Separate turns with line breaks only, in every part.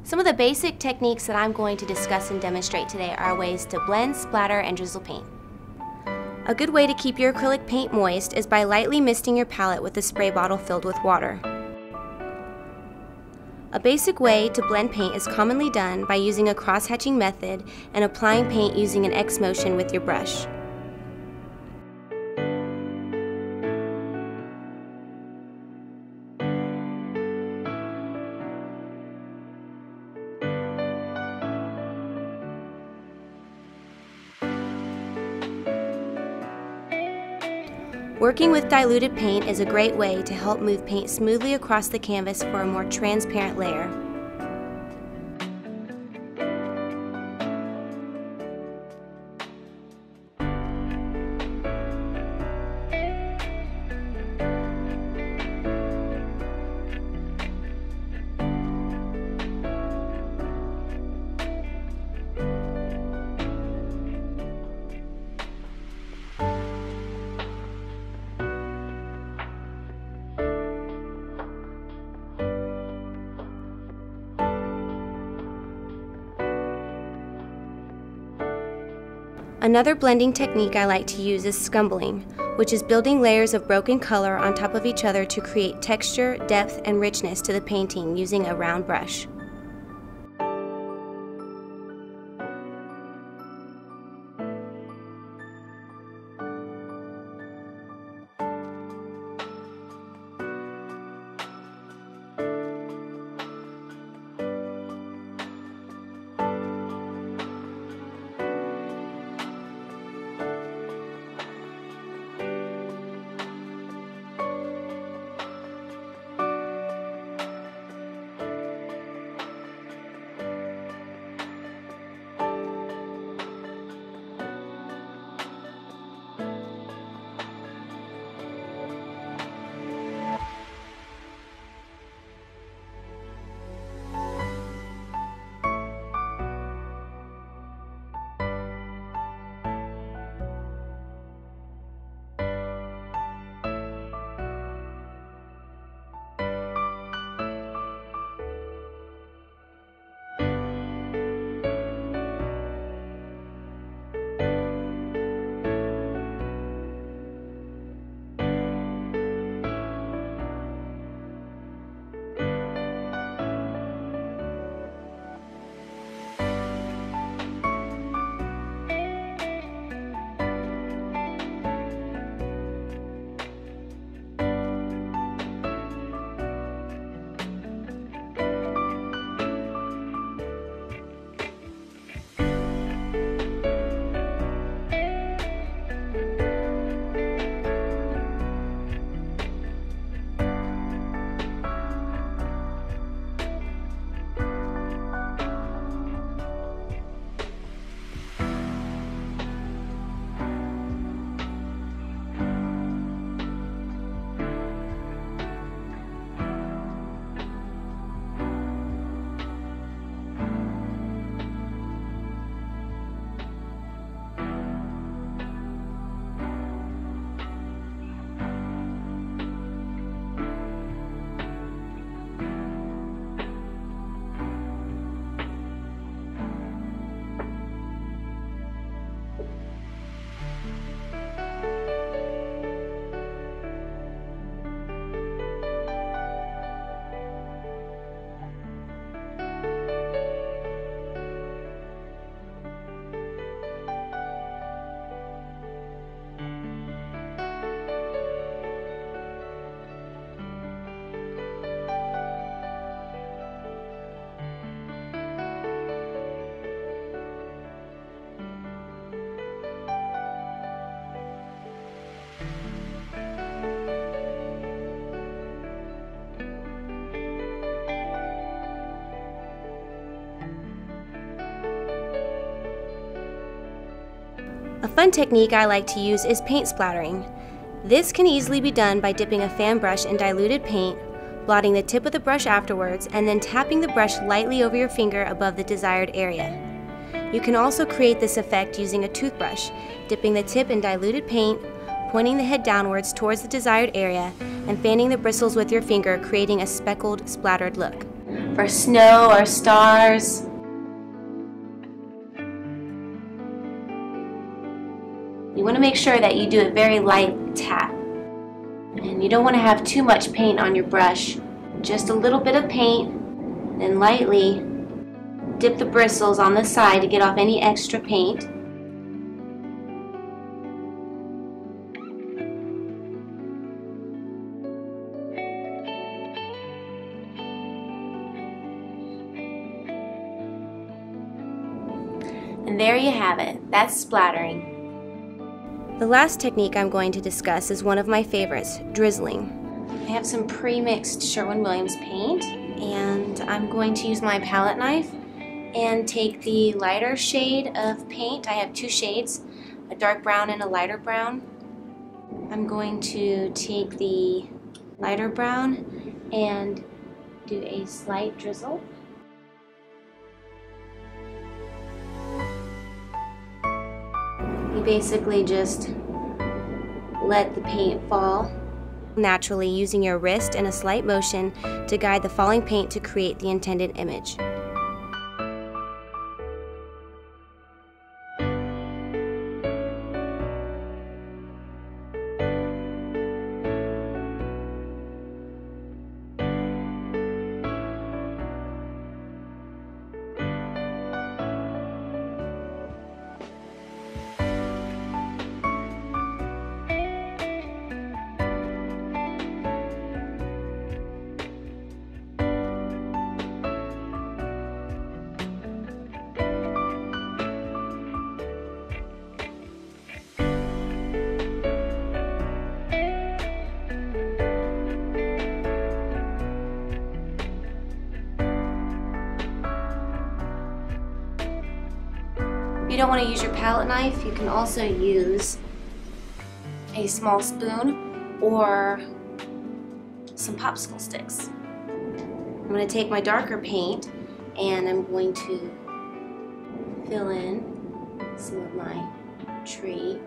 Some of the basic techniques that I'm going to discuss and demonstrate today are ways to blend, splatter, and drizzle paint. A good way to keep your acrylic paint moist is by lightly misting your palette with a spray bottle filled with water. A basic way to blend paint is commonly done by using a cross-hatching method and applying paint using an X motion with your brush. Working with diluted paint is a great way to help move paint smoothly across the canvas for a more transparent layer. Another blending technique I like to use is scumbling, which is building layers of broken color on top of each other to create texture, depth, and richness to the painting using a round brush. A fun technique I like to use is paint splattering. This can easily be done by dipping a fan brush in diluted paint, blotting the tip of the brush afterwards, and then tapping the brush lightly over your finger above the desired area. You can also create this effect using a toothbrush, dipping the tip in diluted paint, pointing the head downwards towards the desired area, and fanning the bristles with your finger, creating a speckled, splattered look. for snow or stars. You want to make sure that you do a very light tap. And you don't want to have too much paint on your brush. Just a little bit of paint, then lightly dip the bristles on the side to get off any extra paint. And there you have it. That's splattering. The last technique I'm going to discuss is one of my favorites, drizzling. I have some pre-mixed Sherwin-Williams paint, and I'm going to use my palette knife and take the lighter shade of paint. I have two shades, a dark brown and a lighter brown. I'm going to take the lighter brown and do a slight drizzle. You basically just let the paint fall naturally, using your wrist and a slight motion to guide the falling paint to create the intended image. If you don't want to use your palette knife, you can also use a small spoon or some popsicle sticks. I'm going to take my darker paint and I'm going to fill in some of my tree.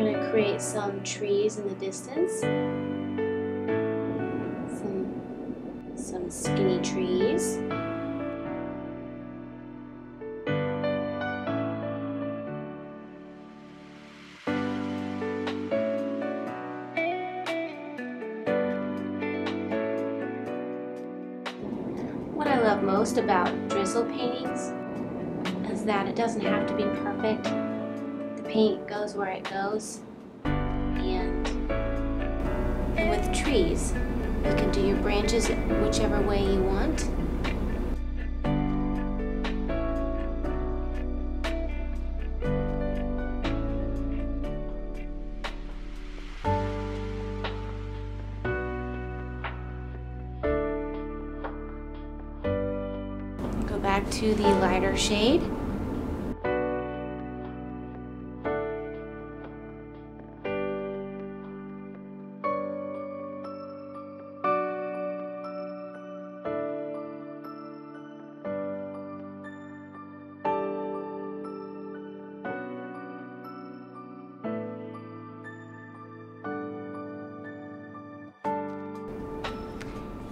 I'm going to create some trees in the distance, some skinny trees. What I love most about drizzle paintings is that it doesn't have to be perfect. The paint goes where it goes, and with trees, you can do your branches whichever way you want. Go back to the lighter shade.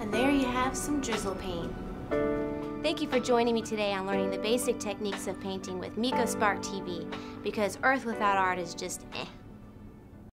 And there you have some drizzle paint. Thank you for joining me today on learning the basic techniques of painting with Miko Spark TV, because Earth without art is just eh.